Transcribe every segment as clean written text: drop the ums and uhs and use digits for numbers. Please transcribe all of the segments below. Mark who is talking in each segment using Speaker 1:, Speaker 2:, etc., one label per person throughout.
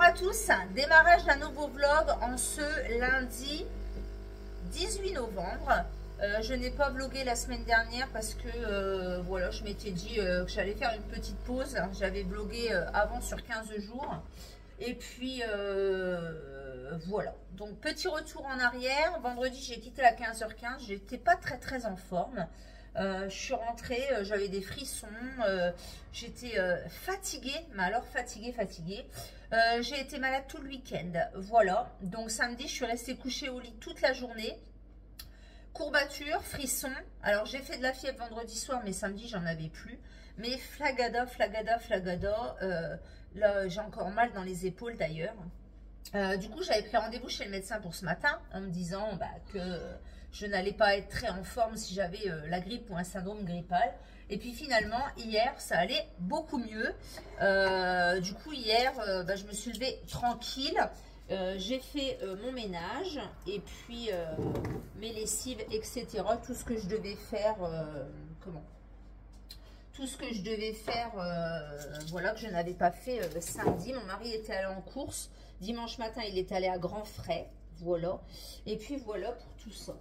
Speaker 1: à tous, démarrage d'un nouveau vlog en ce lundi 18 novembre. Je n'ai pas vlogué la semaine dernière parce que voilà, je m'étais dit que j'allais faire une petite pause. J'avais vlogué avant sur 15 jours. Et puis voilà, donc petit retour en arrière. Vendredi j'ai quitté à 15h15, j'étais pas très en forme. Je suis rentrée, j'avais des frissons, j'étais fatiguée, mais alors fatiguée. J'ai été malade tout le week-end, voilà. Donc samedi, je suis restée couchée au lit toute la journée. Courbatures, frissons. Alors j'ai fait de la fièvre vendredi soir, mais samedi, j'en avais plus. Mais flagada. Là, j'ai encore mal dans les épaules d'ailleurs. Du coup, j'avais pris rendez-vous chez le médecin pour ce matin en me disant que je n'allais pas être très en forme si j'avais la grippe ou un syndrome grippal. Et puis finalement, hier, ça allait beaucoup mieux. Du coup, hier, je me suis levée tranquille. J'ai fait mon ménage et puis mes lessives, etc. Tout ce que je devais faire, tout ce que je devais faire, voilà, que je n'avais pas fait samedi. Mon mari était allé en course. Dimanche matin, il est allé à Grand Frais. Voilà. Et puis voilà pour tout ça.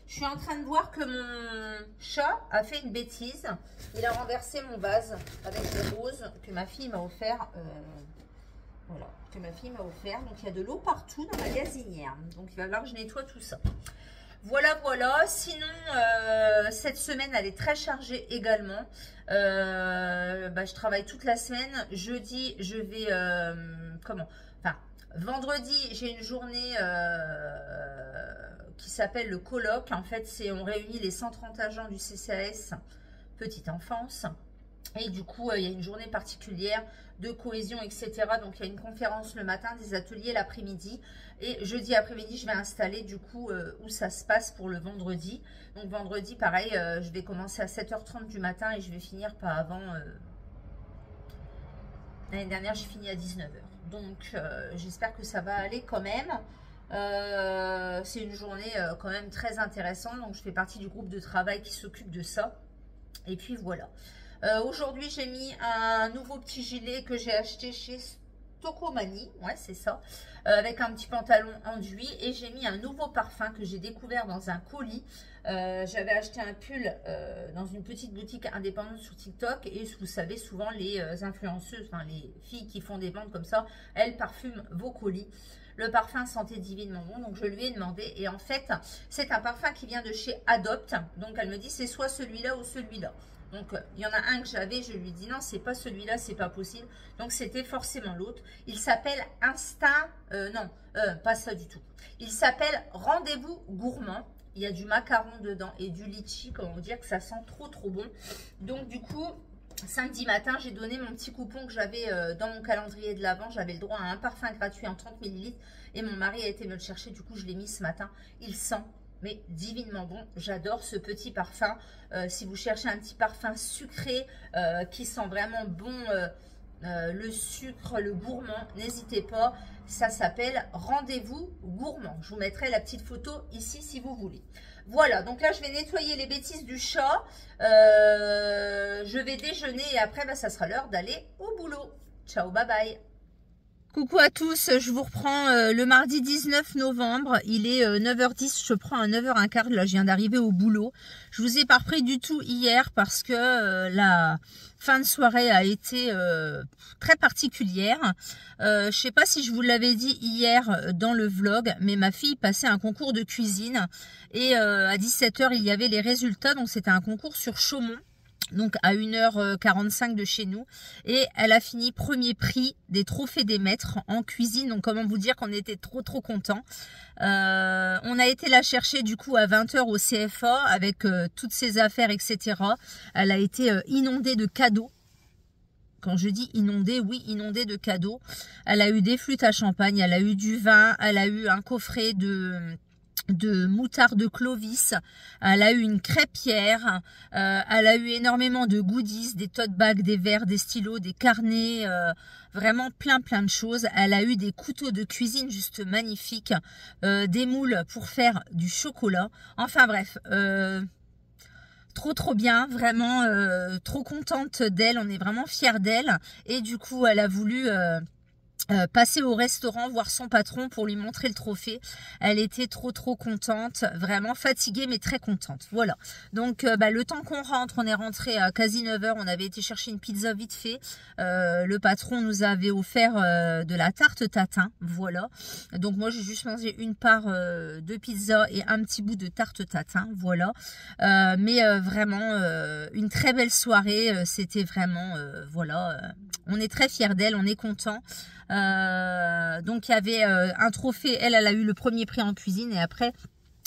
Speaker 1: Je suis en train de voir que mon chat a fait une bêtise. Il a renversé mon vase avec des roses que ma fille m'a offert. Voilà, que ma fille m'a offert. Donc il y a de l'eau partout dans ma gazinière. Donc il va falloir que je nettoie tout ça. Voilà. Sinon, cette semaine, elle est très chargée également. Je travaille toute la semaine. Jeudi, je vais... vendredi, j'ai une journée qui s'appelle le colloque. En fait, on réunit les 130 agents du CCAS Petite Enfance. Et du coup, il y a une journée particulière de cohésion, etc. Donc, il y a une conférence le matin, des ateliers l'après-midi. Et jeudi après-midi, je vais installer du coup où ça se passe pour le vendredi. Donc, vendredi, pareil, je vais commencer à 7h30 du matin et je vais finir pas avant... L'année dernière, j'ai fini à 19h. Donc, j'espère que ça va aller quand même. C'est une journée quand même très intéressante. Donc, je fais partie du groupe de travail qui s'occupe de ça. Et puis, voilà. Aujourd'hui, j'ai mis un nouveau petit gilet que j'ai acheté chez Stocomanie. Ouais, c'est ça. Avec un petit pantalon enduit. Et j'ai mis un nouveau parfum que j'ai découvert dans un colis. J'avais acheté un pull dans une petite boutique indépendante sur TikTok. Et vous savez, souvent, les influenceuses, enfin les filles qui font des ventes comme ça, elles parfument vos colis. Le parfum sentait divinement bon, donc je lui ai demandé. Et en fait, c'est un parfum qui vient de chez Adopt. Donc, elle me dit, c'est soit celui-là ou celui-là. Donc, il y en a un que j'avais, je lui dis non, c'est pas celui-là, c'est pas possible. Donc, c'était forcément l'autre. Il s'appelle Instinct, pas ça du tout. Il s'appelle Rendez-vous Gourmand. Il y a du macaron dedans et du litchi, comment vous dire que ça sent trop bon. Donc, du coup, samedi matin, j'ai donné mon petit coupon que j'avais dans mon calendrier de l'Avent. J'avais le droit à un parfum gratuit en 30 ml. Et mon mari a été me le chercher, du coup, je l'ai mis ce matin. Il sent... mais divinement bon, j'adore ce petit parfum. Si vous cherchez un petit parfum sucré qui sent vraiment bon le sucre, le gourmand, n'hésitez pas. Ça s'appelle Rendez-vous Gourmand. Je vous mettrai la petite photo ici si vous voulez. Voilà, donc là je vais nettoyer les bêtises du chat. Je vais déjeuner et après ça sera l'heure d'aller au boulot. Ciao, bye bye. Coucou à tous, je vous reprends le mardi 19 novembre, il est 9h10, je prends à 9h15, là je viens d'arriver au boulot. Je vous ai pas repris du tout hier parce que la fin de soirée a été très particulière. Je sais pas si je vous l'avais dit hier dans le vlog, mais ma fille passait un concours de cuisine et à 17h il y avait les résultats, donc c'était un concours sur Chaumont. Donc à 1h45 de chez nous, et elle a fini premier prix des trophées des maîtres en cuisine. Donc comment vous dire qu'on était trop contents. On a été la chercher du coup à 20h au CFA avec toutes ses affaires, etc. Elle a été inondée de cadeaux. Quand je dis inondée, oui, inondée de cadeaux. Elle a eu des flûtes à champagne, elle a eu du vin, elle a eu un coffret de moutarde Clovis, elle a eu une crêpière, elle a eu énormément de goodies, des tote bags, des verres, des stylos, des carnets, vraiment plein de choses. Elle a eu des couteaux de cuisine juste magnifiques, des moules pour faire du chocolat, enfin bref, trop bien, vraiment trop contente d'elle, on est vraiment fiers d'elle. Et du coup elle a voulu passer au restaurant, voir son patron pour lui montrer le trophée. Elle était trop contente, vraiment fatiguée mais très contente. Voilà. Donc le temps qu'on rentre, on est rentré à quasi 9h, on avait été chercher une pizza vite fait. Le patron nous avait offert de la tarte tatin, voilà. Donc moi j'ai juste mangé une part de pizza et un petit bout de tarte tatin, voilà. Mais vraiment une très belle soirée, c'était vraiment voilà, on est très fiers d'elle, on est content. Donc il y avait un trophée, elle a eu le premier prix en cuisine et après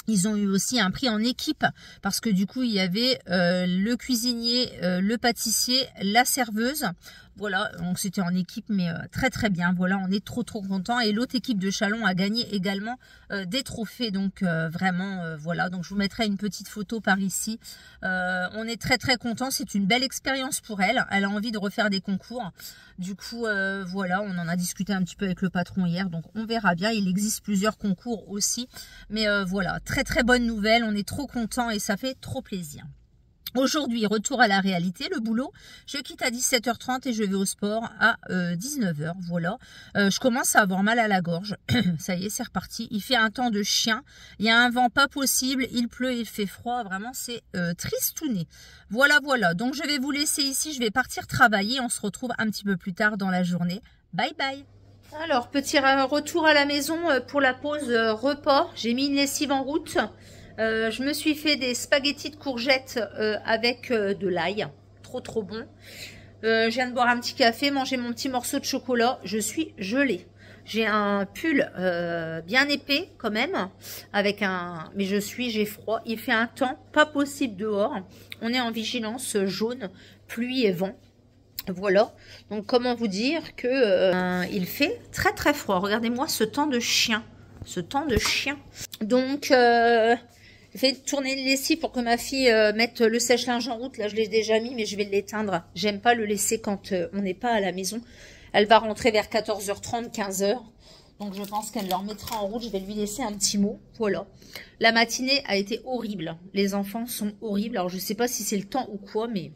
Speaker 1: ils ont eu aussi un prix en équipe parce que du coup il y avait le cuisinier, le pâtissier, la serveuse. Voilà, donc c'était en équipe mais très bien. Voilà, on est trop contents et l'autre équipe de Chalon a gagné également des trophées. Donc vraiment voilà, donc je vous mettrai une petite photo par ici. On est très contents, c'est une belle expérience pour elle. Elle a envie de refaire des concours. Du coup voilà, on en a discuté un petit peu avec le patron hier, donc on verra bien. Il existe plusieurs concours aussi, mais voilà, très bonne nouvelle. On est trop contents et ça fait trop plaisir. Aujourd'hui, retour à la réalité, le boulot. Je quitte à 17h30 et je vais au sport à 19h. Voilà. Je commence à avoir mal à la gorge. Ça y est, c'est reparti. Il fait un temps de chien. Il y a un vent pas possible. Il pleut, il fait froid. Vraiment, c'est tristouné. Voilà. Donc, je vais vous laisser ici. Je vais partir travailler. On se retrouve un petit peu plus tard dans la journée. Bye bye. Alors, petit retour à la maison pour la pause repas. J'ai mis une lessive en route. Je me suis fait des spaghettis de courgettes avec de l'ail. Trop bon. Je viens de boire un petit café, manger mon petit morceau de chocolat. Je suis gelée. J'ai un pull bien épais quand même. Mais j'ai froid. Il fait un temps pas possible dehors. On est en vigilance jaune, pluie et vent. Voilà. Donc comment vous dire que il fait très froid. Regardez-moi ce temps de chien. Donc... je vais tourner le lessive pour que ma fille mette le sèche-linge en route. Là, je l'ai déjà mis, mais je vais l'éteindre. J'aime pas le laisser quand on n'est pas à la maison. Elle va rentrer vers 14h30, 15h. Donc, je pense qu'elle le remettra en route. Je vais lui laisser un petit mot. Voilà. La matinée a été horrible. Les enfants sont horribles. Alors, je sais pas si c'est le temps ou quoi, mais...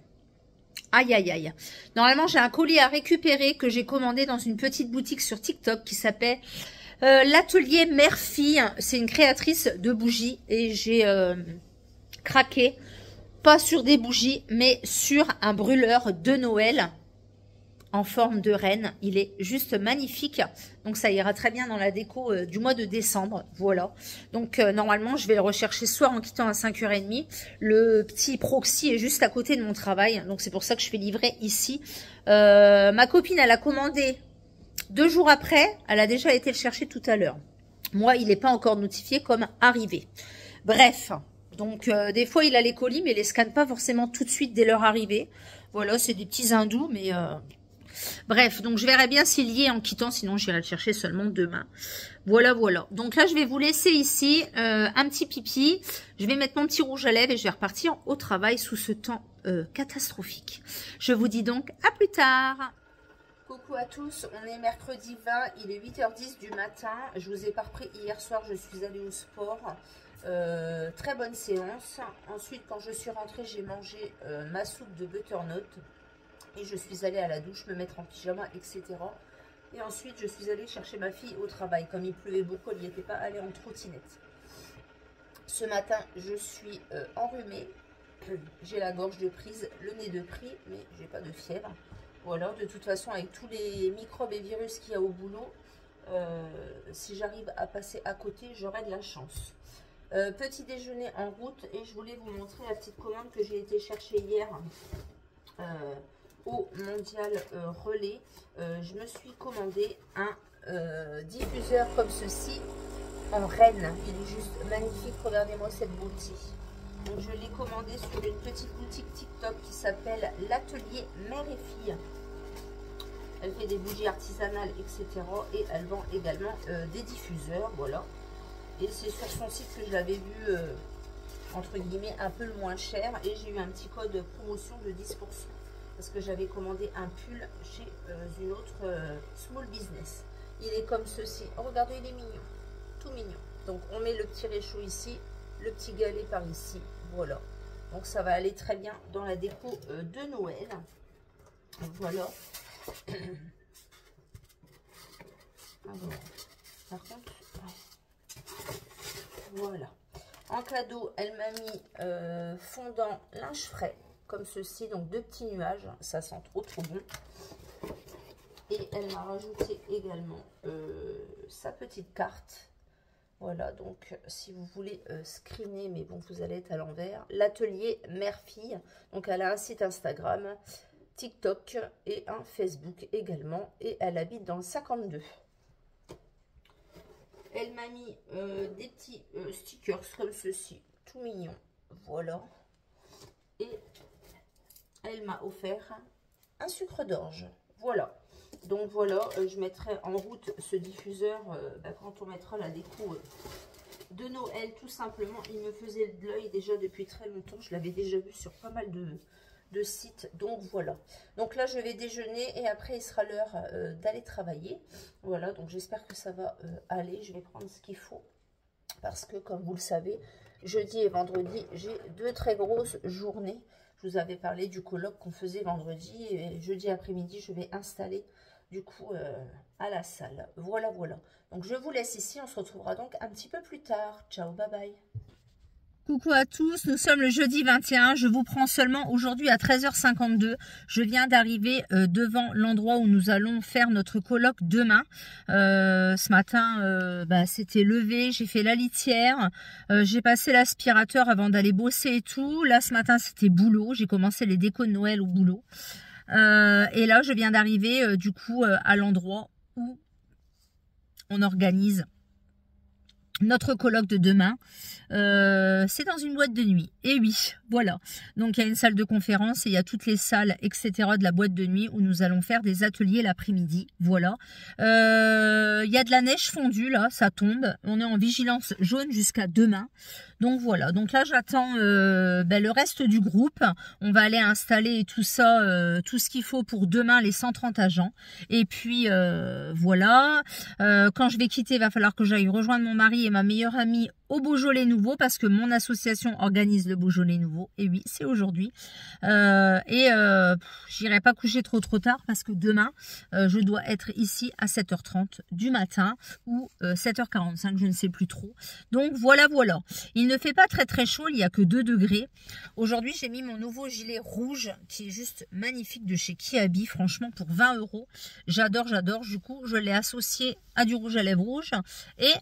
Speaker 1: Aïe. Normalement, j'ai un colis à récupérer que j'ai commandé dans une petite boutique sur TikTok qui s'appelle... l'atelier mère-fille, c'est une créatrice de bougies et j'ai craqué, pas sur des bougies, mais sur un brûleur de Noël en forme de reine. Il est juste magnifique, donc ça ira très bien dans la déco du mois de décembre, voilà. Donc normalement, je vais le rechercher ce soir en quittant à 5h30. Le petit proxy est juste à côté de mon travail, donc c'est pour ça que je fais livrer ici. Ma copine, elle a commandé 2 jours après, elle a déjà été le chercher tout à l'heure. Moi, il n'est pas encore notifié comme arrivé. Bref, donc des fois, il a les colis, mais il les scanne pas forcément tout de suite dès leur arrivée. Voilà, c'est des petits hindous, mais... Bref, donc je verrai bien s'il y est en quittant, sinon j'irai le chercher seulement demain. Voilà. Donc là, je vais vous laisser ici un petit pipi. Je vais mettre mon petit rouge à lèvres et je vais repartir au travail sous ce temps catastrophique. Je vous dis donc à plus tard. Coucou à tous, on est mercredi 20, il est 8h10 du matin. Je vous ai pas repris hier soir, je suis allée au sport. Très bonne séance. Ensuite, quand je suis rentrée, j'ai mangé ma soupe de butternut. Et je suis allée à la douche, me mettre en pyjama, etc. Et ensuite, je suis allée chercher ma fille au travail. Comme il pleuvait beaucoup, elle n'y était pas allée en trottinette. Ce matin, je suis enrhumée. J'ai la gorge de prise, le nez de pris, mais j'ai pas de fièvre. Voilà, de toute façon, avec tous les microbes et virus qu'il y a au boulot, si j'arrive à passer à côté, j'aurai de la chance. Petit déjeuner en route et je voulais vous montrer la petite commande que j'ai été chercher hier au Mondial Relais. Je me suis commandé un diffuseur comme ceci en reine. Il est juste magnifique, regardez-moi cette beauté. Donc je l'ai commandé sur une petite boutique TikTok qui s'appelle l'atelier mère et fille. Elle fait des bougies artisanales, etc. Et elle vend également des diffuseurs, voilà. Et c'est sur son site que je l'avais vu, entre guillemets, un peu le moins cher. Et j'ai eu un petit code de promotion de 10%. Parce que j'avais commandé un pull chez une autre small business. Il est comme ceci. Oh, regardez, il est mignon. Tout mignon. Donc on met le petit réchaud ici, le petit galet par ici. Voilà. Donc ça va aller très bien dans la déco de Noël. Voilà. Alors, par contre, ouais. Voilà. En cadeau, elle m'a mis fondant linge frais, comme ceci, donc 2 petits nuages, ça sent trop bon. Et elle m'a rajouté également sa petite carte. Voilà, donc si vous voulez screener, mais bon, vous allez être à l'envers, l'atelier mère-fille. Donc elle a un site Instagram, TikTok et un Facebook également. Et elle habite dans le 52. Elle m'a mis des petits stickers comme ceci, tout mignon. Voilà. Et elle m'a offert un sucre d'orge. Voilà. Donc voilà, je mettrai en route ce diffuseur quand on mettra la déco de Noël, tout simplement. Il me faisait de l'œil déjà depuis très longtemps. Je l'avais déjà vu sur pas mal de sites. Donc voilà. Donc là, je vais déjeuner et après, il sera l'heure d'aller travailler. Voilà, donc j'espère que ça va aller. Je vais prendre ce qu'il faut. Parce que, comme vous le savez, jeudi et vendredi, j'ai 2 très grosses journées. Je vous avais parlé du colloque qu'on faisait vendredi. Et jeudi après-midi, je vais installer du coup à la salle. Voilà, voilà. Donc je vous laisse ici. On se retrouvera donc un petit peu plus tard. Ciao, bye bye. Coucou à tous, nous sommes le jeudi 21, je vous prends seulement aujourd'hui à 13h52. Je viens d'arriver devant l'endroit où nous allons faire notre colloque demain. Ce matin, c'était levé, j'ai fait la litière, j'ai passé l'aspirateur avant d'aller bosser et tout. Là, ce matin, c'était boulot, j'ai commencé les décos de Noël au boulot. Et là, je viens d'arriver du coup à l'endroit où on organise notre colloque de demain. C'est dans une boîte de nuit. Et oui, voilà. Donc, il y a une salle de conférence et il y a toutes les salles, etc. de la boîte de nuit où nous allons faire des ateliers l'après-midi. Voilà. Il y a de la neige fondue, là, ça tombe. On est en vigilance jaune jusqu'à demain. Donc, voilà. Donc là, j'attends le reste du groupe. On va aller installer tout ça, tout ce qu'il faut pour demain, les 130 agents. Et puis, voilà. Quand je vais quitter, il va falloir que j'aille rejoindre mon mari et ma meilleure amie au Beaujolais Nouveau parce que mon association organise le Beaujolais Nouveau. Et oui, c'est aujourd'hui. J'irai pas coucher trop tard parce que demain, je dois être ici à 7h30 du matin ou 7h45, je ne sais plus trop. Donc voilà, voilà. Il ne fait pas très chaud, il n'y a que 2 degrés. Aujourd'hui, j'ai mis mon nouveau gilet rouge qui est juste magnifique de chez Kiabi, franchement pour 20 €. J'adore, j'adore. Du coup, je l'ai associé à du rouge à lèvres rouge et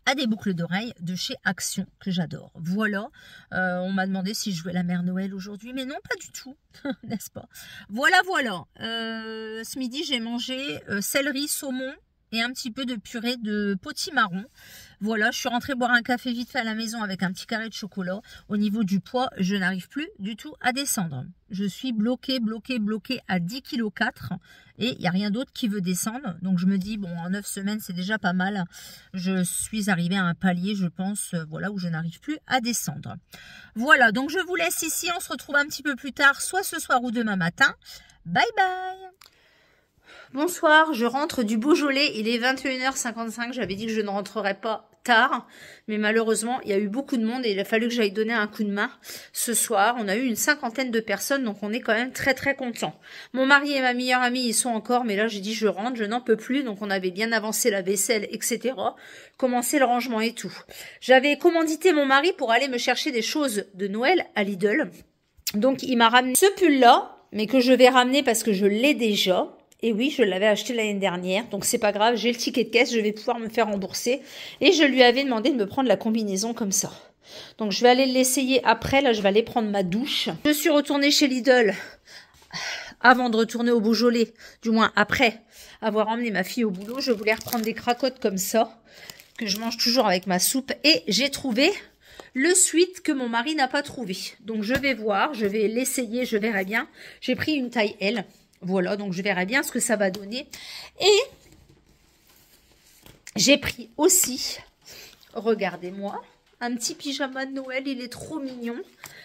Speaker 1: à des boucles d'oreilles de chez Action que j'adore. Voilà, on m'a demandé si je jouais la mère Noël aujourd'hui, mais non, pas du tout, n'est-ce pas? Voilà, voilà. Ce midi, j'ai mangé céleri, saumon et un petit peu de purée de potimarron. Voilà, je suis rentrée boire un café vite fait à la maison avec un petit carré de chocolat. Au niveau du poids, je n'arrive plus du tout à descendre. Je suis bloquée à 10,4 kg et il n'y a rien d'autre qui veut descendre. Donc je me dis, bon, en 9 semaines, c'est déjà pas mal. Je suis arrivée à un palier, je pense, voilà, où je n'arrive plus à descendre. Voilà, donc je vous laisse ici. On se retrouve un petit peu plus tard, soit ce soir ou demain matin. Bye bye. Bonsoir, je rentre du Beaujolais, il est 21h55, j'avais dit que je ne rentrerais pas tard, mais malheureusement, il y a eu beaucoup de monde et il a fallu que j'aille donner un coup de main ce soir. On a eu une 50aine de personnes, donc on est quand même très contents. Mon mari et ma meilleure amie, ils sont encore, mais là j'ai dit je rentre, je n'en peux plus, donc on avait bien avancé la vaisselle, etc. Commencé le rangement et tout. J'avais commandité mon mari pour aller me chercher des choses de Noël à Lidl, donc il m'a ramené ce pull-là, mais que je vais ramener parce que je l'ai déjà. Et oui, je l'avais acheté l'année dernière, donc c'est pas grave, j'ai le ticket de caisse, je vais pouvoir me faire rembourser. Et je lui avais demandé de me prendre la combinaison comme ça. Donc je vais aller l'essayer après, là je vais aller prendre ma douche. Je suis retournée chez Lidl avant de retourner au Beaujolais, du moins après avoir emmené ma fille au boulot. Je voulais reprendre des cracottes comme ça, que je mange toujours avec ma soupe. Et j'ai trouvé le sweat que mon mari n'a pas trouvé. Donc je vais voir, je vais l'essayer, je verrai bien. J'ai pris une taille L. Voilà, donc je verrai bien ce que ça va donner. Et j'ai pris aussi, regardez-moi, un petit pyjama de Noël. Il est trop mignon.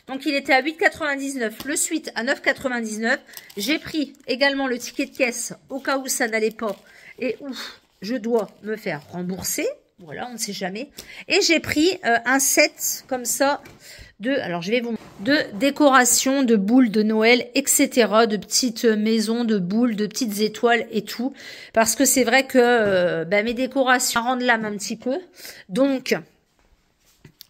Speaker 1: Donc il était à 8,99. Le suite à 9,99. J'ai pris également le ticket de caisse au cas où ça n'allait pas et où je dois me faire rembourser. Voilà, on ne sait jamais. Et j'ai pris un set comme ça de... Alors je vais vous... de décoration, de boules de Noël, etc. De petites maisons, de boules, de petites étoiles et tout. Parce que c'est vrai que mes décorations rendent l'âme un petit peu. Donc,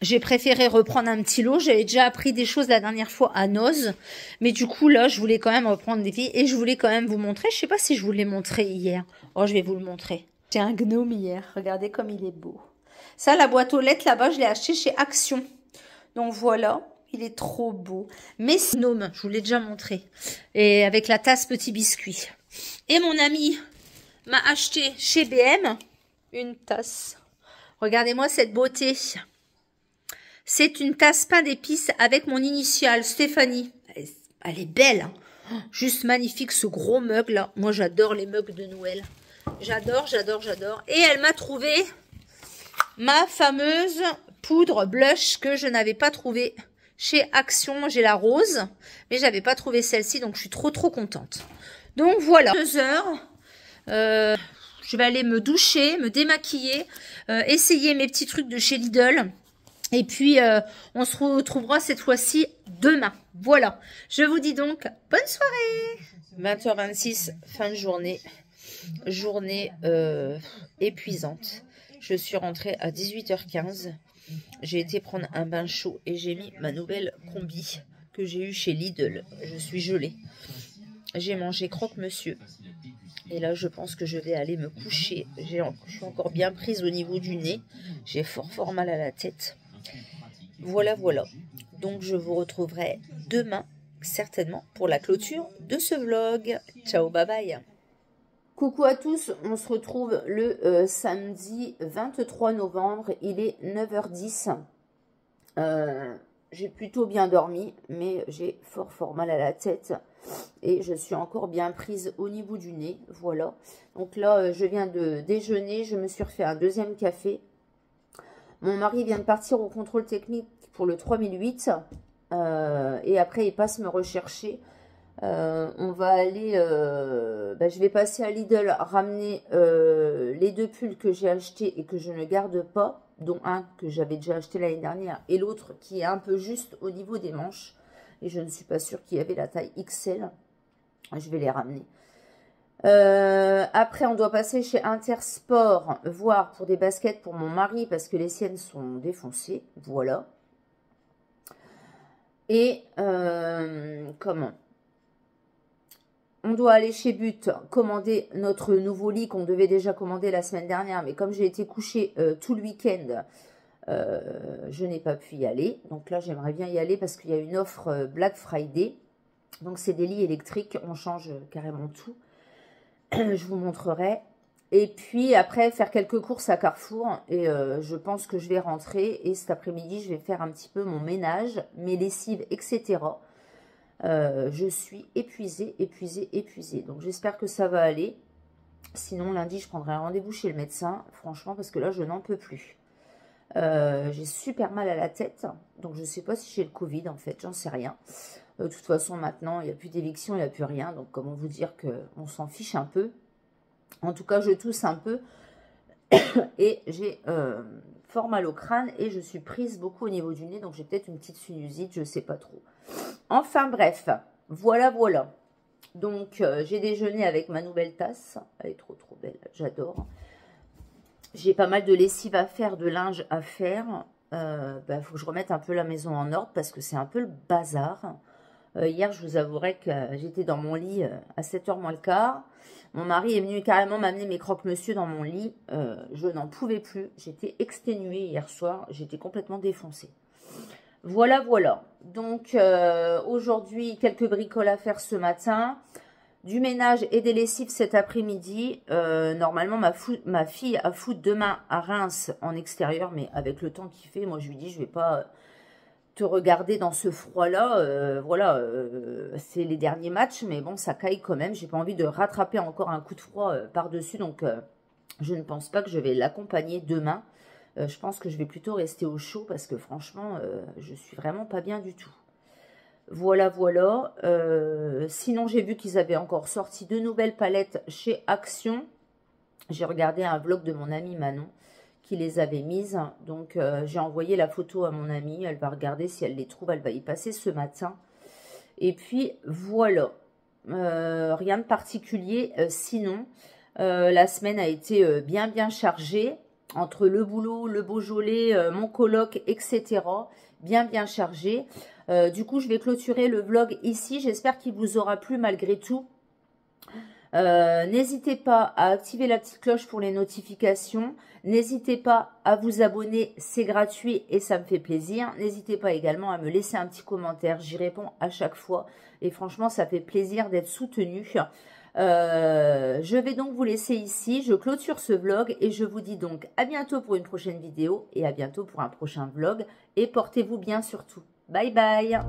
Speaker 1: j'ai préféré reprendre un petit lot. J'avais déjà appris des choses la dernière fois à Noz. Mais du coup, là, je voulais quand même reprendre des filles. Et je voulais quand même vous montrer. Je sais pas si je vous l'ai montré hier. Oh, je vais vous le montrer. J'ai un gnome hier. Regardez comme il est beau. Ça, la boîte aux lettres, là-bas, je l'ai acheté chez Action. Donc, voilà. Il est trop beau. Mais c'est gnome. Je vous l'ai déjà montré. Et avec la tasse petit biscuit. Et mon ami m'a acheté chez BM une tasse. Regardez-moi cette beauté. C'est une tasse pain d'épices avec mon initiale, Stéphanie. Elle est belle, hein. Oh, juste magnifique ce gros mug là. Moi j'adore les mugs de Noël. J'adore, j'adore, j'adore. Et elle m'a trouvé ma fameuse poudre blush que je n'avais pas trouvée chez Action. J'ai la rose, mais j'avais pas trouvé celle-ci, donc je suis trop contente. Donc voilà, 2 heures. Je vais aller me doucher, me démaquiller, essayer mes petits trucs de chez Lidl. Et puis, on se retrouvera cette fois-ci demain. Voilà. Je vous dis donc, bonne soirée. 20h26, fin de journée. Journée épuisante. Je suis rentrée à 18h15. J'ai été prendre un bain chaud et j'ai mis ma nouvelle combi que j'ai eue chez Lidl. Je suis gelée. J'ai mangé croque-monsieur. Et là, je pense que je vais aller me coucher. Je suis encore bien prise au niveau du nez. J'ai fort mal à la tête. Voilà. Donc, je vous retrouverai demain, certainement, pour la clôture de ce vlog. Ciao, bye bye. Coucou à tous, on se retrouve le samedi 23 novembre. Il est 9h10. J'ai plutôt bien dormi, mais j'ai fort mal à la tête. Et je suis encore bien prise au niveau du nez. Voilà. Donc là, je viens de déjeuner. Je me suis refait un deuxième café. Mon mari vient de partir au contrôle technique pour le 3008. Et après, il passe me rechercher. On va aller... je vais passer à Lidl, ramener les 2 pulls que j'ai achetés et que je ne garde pas. Dont un que j'avais déjà acheté l'année dernière. Et l'autre qui est un peu juste au niveau des manches. Et je ne suis pas sûre qu'il y avait la taille XL. Je vais les ramener. Après, on doit passer chez Intersport, voir pour des baskets pour mon mari, parce que les siennes sont défoncées. Voilà. Et, comment on doit aller chez But, commander notre nouveau lit qu'on devait déjà commander la semaine dernière. Mais comme j'ai été couchée tout le week-end, je n'ai pas pu y aller. Donc là, j'aimerais bien y aller parce qu'il y a une offre Black Friday. Donc, c'est des lits électriques. On change carrément tout. Je vous montrerai. Et puis, après, faire quelques courses à Carrefour. Et je pense que je vais rentrer. Et cet après-midi, je vais faire un petit peu mon ménage, mes lessives, etc. Je suis épuisée. Donc, j'espère que ça va aller. Sinon, lundi, je prendrai un rendez-vous chez le médecin. Franchement, parce que là, je n'en peux plus. J'ai super mal à la tête, donc je ne sais pas si j'ai le Covid en fait, j'en sais rien. De toute façon maintenant il n'y a plus d'éviction, il n'y a plus rien, donc comment vous dire qu'on s'en fiche un peu. En tout cas je tousse un peu et j'ai fort mal au crâne et je suis prise beaucoup au niveau du nez, donc j'ai peut-être une petite sinusite, je ne sais pas trop. Enfin bref, voilà. Donc j'ai déjeuné avec ma nouvelle tasse, elle est trop belle, j'adore. J'ai pas mal de lessive à faire, de linge à faire. Faut que je remette un peu la maison en ordre parce que c'est un peu le bazar. Hier, je vous avouerai que j'étais dans mon lit à 7h moins le quart. Mon mari est venu carrément m'amener mes croque-monsieur dans mon lit. Je n'en pouvais plus. J'étais exténuée hier soir. J'étais complètement défoncée. Voilà. Donc, aujourd'hui, quelques bricoles à faire ce matin. Du ménage et des lessives cet après-midi. Normalement, ma fille a foot demain à Reims en extérieur, mais avec le temps qu'il fait, moi je lui dis, je vais pas te regarder dans ce froid-là. Voilà, c'est les derniers matchs, mais bon, ça caille quand même. J'ai pas envie de rattraper encore un coup de froid par-dessus, donc je ne pense pas que je vais l'accompagner demain. Je pense que je vais plutôt rester au chaud parce que franchement, je suis vraiment pas bien du tout. Voilà. Sinon, j'ai vu qu'ils avaient encore sorti 2 nouvelles palettes chez Action. J'ai regardé un vlog de mon amie Manon
Speaker 2: qui les avait mises. Donc, j'ai envoyé la photo à mon amie. Elle va regarder si elle les trouve. Elle va y passer ce matin. Et puis, voilà. Rien de particulier. Sinon, la semaine a été bien chargée. Entre le boulot, le Beaujolais, mon coloc, etc. Bien chargée. Du coup, je vais clôturer le vlog ici. J'espère qu'il vous aura plu malgré tout. N'hésitez pas à activer la petite cloche pour les notifications. N'hésitez pas à vous abonner, c'est gratuit et ça me fait plaisir. N'hésitez pas également à me laisser un petit commentaire, j'y réponds à chaque fois. Et franchement, ça fait plaisir d'être soutenu. Je vais donc vous laisser ici, je clôture ce vlog et je vous dis donc à bientôt pour une prochaine vidéo et à bientôt pour un prochain vlog. Et portez-vous bien surtout. Bye bye!